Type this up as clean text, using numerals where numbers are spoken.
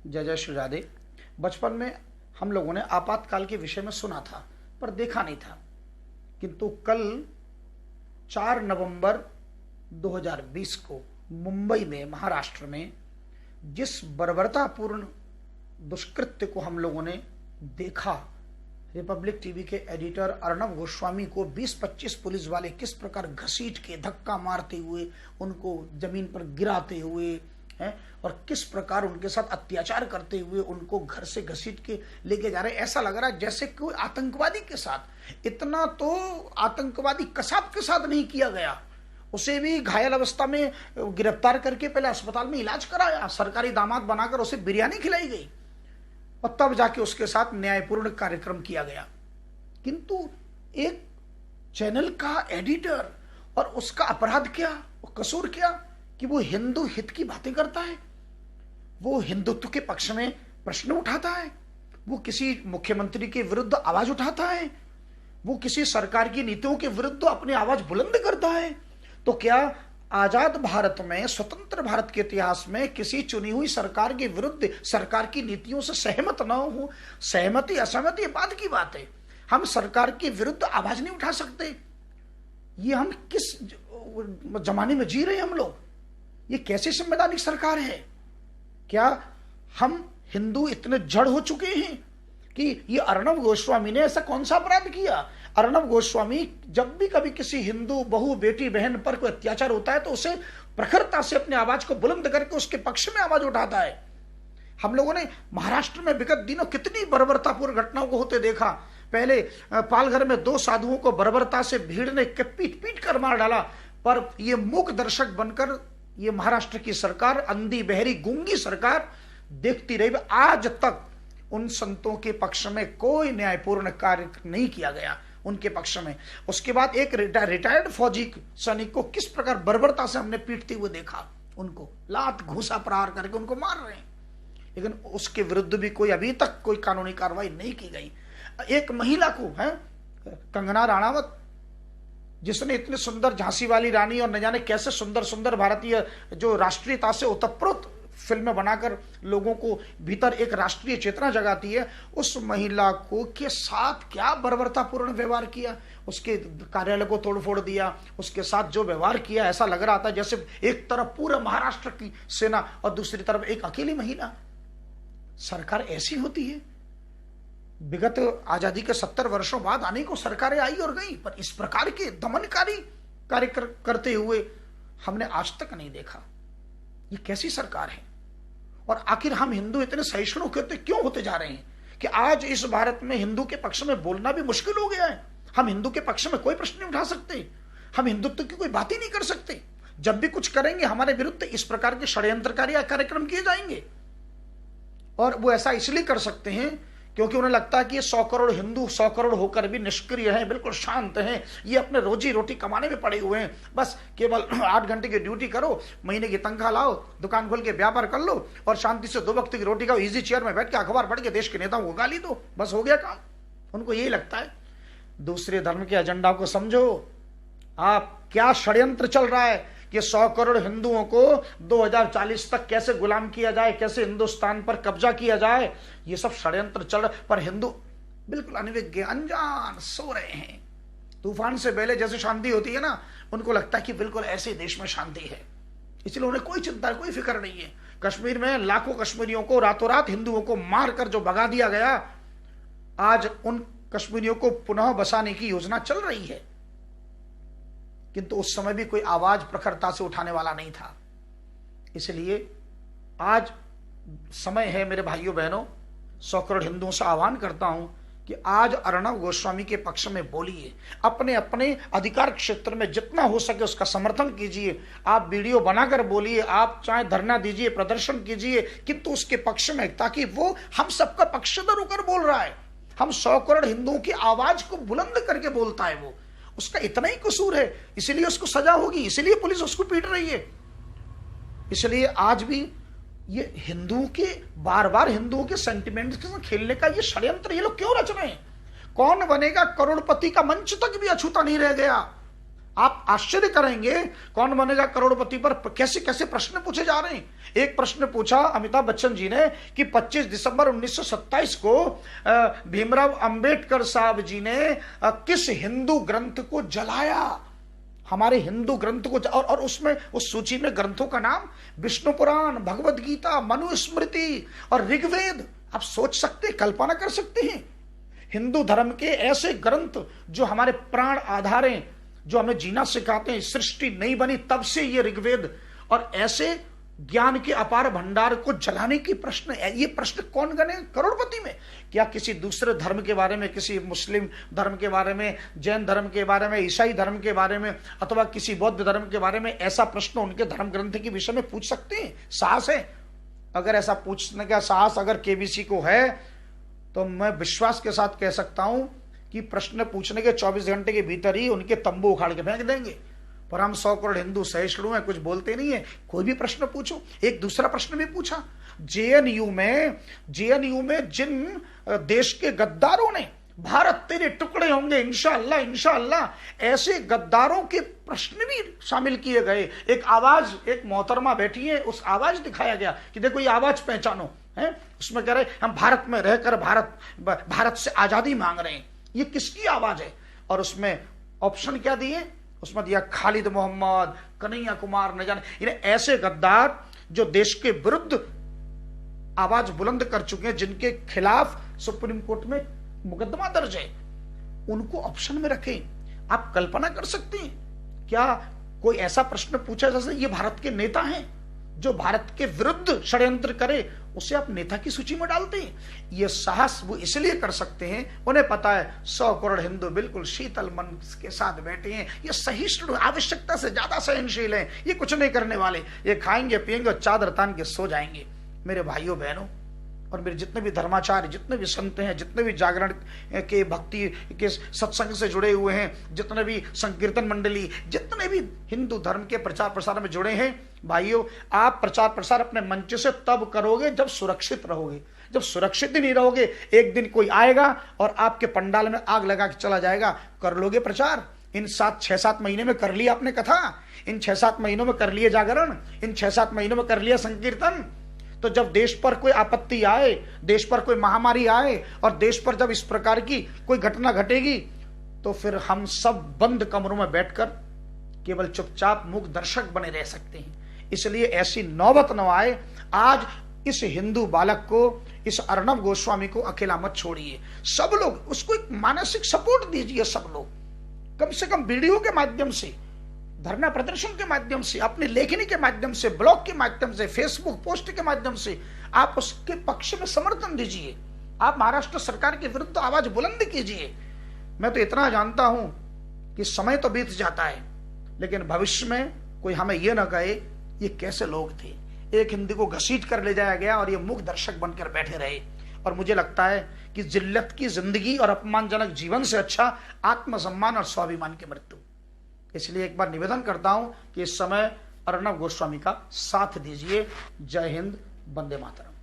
जय जय श्री राधे। बचपन में हम लोगों ने आपातकाल के विषय में सुना था पर देखा नहीं था, किंतु कल 4 नवंबर 2020 को मुंबई में, महाराष्ट्र में जिस बर्बरतापूर्ण दुष्कृत्य को हम लोगों ने देखा, रिपब्लिक टीवी के एडिटर अर्णव गोस्वामी को 20-25 पुलिस वाले किस प्रकार घसीट के, धक्का मारते हुए, उनको जमीन पर गिराते हुए हैं और किस प्रकार उनके साथ अत्याचार करते हुए उनको घर से घसीट के लेके जा रहे हैं। ऐसा लग रहा है जैसे कोई आतंकवादी के साथ। इतना तो आतंकवादी कसाब के साथ नहीं किया गया, उसे भी घायल अवस्था में गिरफ्तार करके पहले अस्पताल में इलाज कराया, सरकारी दामाद बनाकर उसे बिरयानी खिलाई गई और तब जाके उसके साथ न्यायपूर्ण कार्यक्रम किया गया। किंतु एक चैनल का एडिटर, और उसका अपराध क्या, वो कसूर क्या कि वो हिंदू हित की बातें करता है, वो हिंदुत्व के पक्ष में प्रश्न उठाता है, वो किसी मुख्यमंत्री के विरुद्ध आवाज उठाता है, वो किसी सरकार की नीतियों के विरुद्ध अपनी आवाज बुलंद करता है। तो क्या आजाद भारत में, स्वतंत्र भारत के इतिहास में किसी चुनी हुई सरकार के विरुद्ध, सरकार की नीतियों से सहमत न हो? सहमति असहमति ये बात की बात है, हम सरकार के विरुद्ध आवाज नहीं उठा सकते। ये हम किस जमाने में जी रहे हैं हम लोग? ये कैसी संवैधानिक सरकार है? क्या हम हिंदू इतने जड़ हो चुके हैं कि ये अर्णव गोस्वामी ने ऐसा कौन सा अपराध किया? अर्णव गोस्वामी जब भी कभी किसी हिंदू बहू, बेटी, बहन पर कोई अत्याचार होता है तो उसे प्रखरता से अपनी आवाज को बुलंद करके उसके पक्ष में आवाज उठाता है। हम लोगों ने महाराष्ट्र में विगत दिनों कितनी बर्बरतापूर्ण घटनाओं को होते देखा। पहले पालघर में 2 साधुओं को बर्बरता से भीड़ ने पीट पीट कर मार डाला, पर ये मूक दर्शक बनकर ये महाराष्ट्र की सरकार, अंधी बहरी गूंगी सरकार देखती रही। आज तक उन संतों के पक्ष में कोई न्यायपूर्ण कार्य नहीं किया गया उनके पक्ष में। उसके बाद एक रिटायर्ड फौजी सैनिक को किस प्रकार बर्बरता से हमने पीटते हुए देखा, उनको लात घूसा प्रहार करके उनको मार रहे हैं, लेकिन उसके विरुद्ध भी कोई अभी तक कोई कानूनी कार्रवाई नहीं की गई। एक महिला को है, कंगना राणावत, जिसने इतनी सुंदर झांसी वाली रानी और न जाने कैसे सुंदर सुंदर भारतीय जो राष्ट्रीयता से ओतप्रोत फिल्में बनाकर लोगों को भीतर एक राष्ट्रीय चेतना जगाती है, उस महिला को के साथ क्या बर्बरतापूर्ण व्यवहार किया, उसके कार्यालय को तोड़फोड़ दिया, उसके साथ जो व्यवहार किया, ऐसा लग रहा था जैसे एक तरफ पूरा महाराष्ट्र की सेना और दूसरी तरफ एक अकेली महिला। सरकार ऐसी होती है। विगत आजादी के 70 वर्षों बाद अनेकों सरकारें आई और गई, पर इस प्रकार के दमनकारी कार्य करते हुए हमने आज तक नहीं देखा। ये कैसी सरकार है? और आखिर हम हिंदू इतने सहिष्णु क्यों होते जा रहे हैं कि आज इस भारत में हिंदू के पक्ष में बोलना भी मुश्किल हो गया है। हम हिंदू के पक्ष में कोई प्रश्न नहीं उठा सकते, हम हिंदुत्व की कोई बात ही नहीं कर सकते। जब भी कुछ करेंगे हमारे विरुद्ध इस प्रकार के षड्यंत्रकारी कार्यक्रम किए जाएंगे, और वो ऐसा इसलिए कर सकते हैं क्योंकि उन्हें लगता है कि ये 100 करोड़ हिंदू 100 करोड़ होकर भी निष्क्रिय हैं, बिल्कुल शांत हैं, ये अपने रोजी रोटी कमाने में पड़े हुए हैं, बस केवल 8 घंटे की ड्यूटी करो, महीने की तनख्वाह लाओ, दुकान खोल के व्यापार कर लो और शांति से 2 वक्त की रोटी खाओ, इजी चेयर में बैठ के अखबार पढ़ के देश के नेताओं को गाली दो, बस हो गया काम। उनको यही लगता है। दूसरे धर्म के एजेंडा को समझो, आप क्या षड्यंत्र चल रहा है कि 100 करोड़ हिंदुओं को 2040 तक कैसे गुलाम किया जाए, कैसे हिंदुस्तान पर कब्जा किया जाए, ये सब षड्यंत्र चल रहा। पर हिंदू बिल्कुल अनभिज्ञ, अनजान, सो रहे हैं। तूफान से पहले जैसे शांति होती है ना, उनको लगता है कि बिल्कुल ऐसे देश में शांति है, इसलिए उन्हें कोई चिंता, कोई फिक्र नहीं है। कश्मीर में लाखों कश्मीरियों को रातों रात हिंदुओं को मारकर जो भगा दिया गया, आज उन कश्मीरियों को पुनः बसाने की योजना चल रही है, किंतु उस समय भी कोई आवाज प्रखरता से उठाने वाला नहीं था। इसलिए आज समय है मेरे भाइयों बहनों, 100 करोड़ हिंदुओं से आह्वान करता हूं कि आज अर्णव गोस्वामी के पक्ष में बोलिए, अपने अपने अधिकार क्षेत्र में जितना हो सके उसका समर्थन कीजिए। आप वीडियो बनाकर बोलिए, आप चाहे धरना दीजिए, प्रदर्शन कीजिए, किंतु उसके पक्ष में, ताकि वो हम सबका पक्षधर होकर बोल रहा है। हम 100 करोड़ हिंदुओं की आवाज को बुलंद करके बोलता है, वो उसका इतना ही कसूर है, इसलिए उसको सजा होगी, इसलिए पुलिस उसको पीट रही है। इसलिए आज भी ये हिंदुओं के, बार बार हिंदुओं के सेंटिमेंट्स के साथ खेलने का ये षड्यंत्र ये लोग क्यों रच रहे हैं? कौन बनेगा करोड़पति का मंच तक भी अछूता नहीं रह गया। आप आश्चर्य करेंगे कौन बनेगा करोड़पति पर कैसे कैसे प्रश्न पूछे जा रहे हैं। एक प्रश्न पूछा अमिताभ बच्चन जी ने कि 25 दिसंबर 1927 को भीमराव अंबेडकर साहब जी ने किस हिंदू ग्रंथ को जलाया, हमारे हिंदू ग्रंथ को, और उसमें उस सूची में ग्रंथों का नाम विष्णु पुराण, भगवत गीता, मनुस्मृति और ऋग्वेद। आप सोच सकते, कल्पना कर सकते हैं हिंदू धर्म के ऐसे ग्रंथ जो हमारे प्राण आधार हैं, जो हमें जीना सिखाते हैं। सृष्टि नहीं बनी तब से ये ऋग्वेद और ऐसे ज्ञान के अपार भंडार को जलाने की प्रश्न, ये प्रश्न कौन गणे करोड़पति में? क्या किसी दूसरे धर्म के बारे में, किसी मुस्लिम धर्म के बारे में, जैन धर्म के बारे में, ईसाई धर्म के बारे में, अथवा किसी बौद्ध धर्म के बारे में ऐसा प्रश्न उनके धर्म ग्रंथ के विषय में पूछ सकते हैं? साहस है? अगर ऐसा पूछने का साहस अगर केबीसी को है तो मैं विश्वास के साथ कह सकता हूं कि प्रश्न पूछने के 24 घंटे के भीतर ही उनके तंबू उखाड़ के फेंक देंगे। पर हम 100 करोड़ हिंदू सहिष्णु हैं, कुछ बोलते नहीं है। कोई भी प्रश्न पूछो। एक दूसरा प्रश्न भी पूछा, जेएनयू में जिन देश के गद्दारों ने भारत तेरे टुकड़े होंगे इंशाअल्लाह इंशाअल्लाह, ऐसे गद्दारों के प्रश्न भी शामिल किए गए। एक आवाज, एक मोहतरमा बैठी है, उस आवाज दिखाया गया कि देखो ये आवाज पहचानो है। उसमें कह रहे हम भारत में रहकर भारत से आजादी मांग रहे हैं, ये किसकी आवाज है? और उसमें ऑप्शन क्या दिए? उसमें दिया खालिद मोहम्मद, कन्हैया कुमार, न जाने, इन्हें ऐसे गद्दार जो देश के विरुद्ध आवाज बुलंद कर चुके हैं, जिनके खिलाफ सुप्रीम कोर्ट में मुकदमा दर्ज है, उनको ऑप्शन में रखें। आप कल्पना कर सकते हैं क्या कोई ऐसा प्रश्न पूछा जैसे ये भारत के नेता हैं जो भारत के विरुद्ध षड्यंत्र करे, उसे आप नेता की सूची में डालते हैं? ये साहस वो इसलिए कर सकते हैं, उन्हें पता है 100 करोड़ हिंदू बिल्कुल शीतल मन के साथ बैठे हैं, ये सहिष्णु, आवश्यकता से ज्यादा सहनशील हैं, ये कुछ नहीं करने वाले, ये खाएंगे पिएंगे और चादर तान के सो जाएंगे। मेरे भाइयों बहनों और मेरे जितने भी धर्माचार्य, जितने भी संत हैं, जितने भी जागरण के भक्ति के सत्संग से जुड़े हुए हैं, जितने भी संकीर्तन मंडली, जितने भी हिंदू धर्म के प्रचार प्रसार में जुड़े हैं, भाइयों आप प्रचार प्रसार अपने मंच से तब करोगे जब सुरक्षित रहोगे। जब सुरक्षित ही नहीं रहोगे, एक दिन कोई आएगा और आपके पंडाल में आग लगा के चला जाएगा। कर लोगे प्रचार? इन 6-7 महीने में कर लिया आपने कथा, इन 6-7 महीनों में कर लिए जागरण, इन 6-7 महीनों में कर लिया संकीर्तन। तो जब देश पर कोई आपत्ति आए, देश पर कोई महामारी आए और देश पर जब इस प्रकार की कोई घटना घटेगी, तो फिर हम सब बंद कमरों में बैठकर केवल चुपचाप मूक दर्शक बने रह सकते हैं। इसलिए ऐसी नौबत न आए। आज इस हिंदू बालक को, इस अर्णव गोस्वामी को अकेला मत छोड़िए। सब लोग उसको एक मानसिक सपोर्ट दीजिए। सब लोग कम से कम वीडियो के माध्यम से, धरना प्रदर्शन के माध्यम से, अपनी लेखनी के माध्यम से, ब्लॉग के माध्यम से, फेसबुक पोस्ट के माध्यम से आप उसके पक्ष में समर्थन दीजिए। आप महाराष्ट्र सरकार के विरुद्ध आवाज बुलंद कीजिए। मैं तो इतना जानता हूं कि समय तो बीत जाता है, लेकिन भविष्य में कोई हमें यह ना कहे ये कैसे लोग थे, एक हिंदी को घसीट कर ले जाया गया और ये मूक दर्शक बनकर बैठे रहे। और मुझे लगता है कि जिल्लत की जिंदगी और अपमानजनक जीवन से अच्छा आत्मसम्मान और स्वाभिमान की मृत्यु। इसलिए एक बार निवेदन करता हूं कि इस समय अर्णव गोस्वामी का साथ दीजिए। जय हिंद, वंदे मातरम।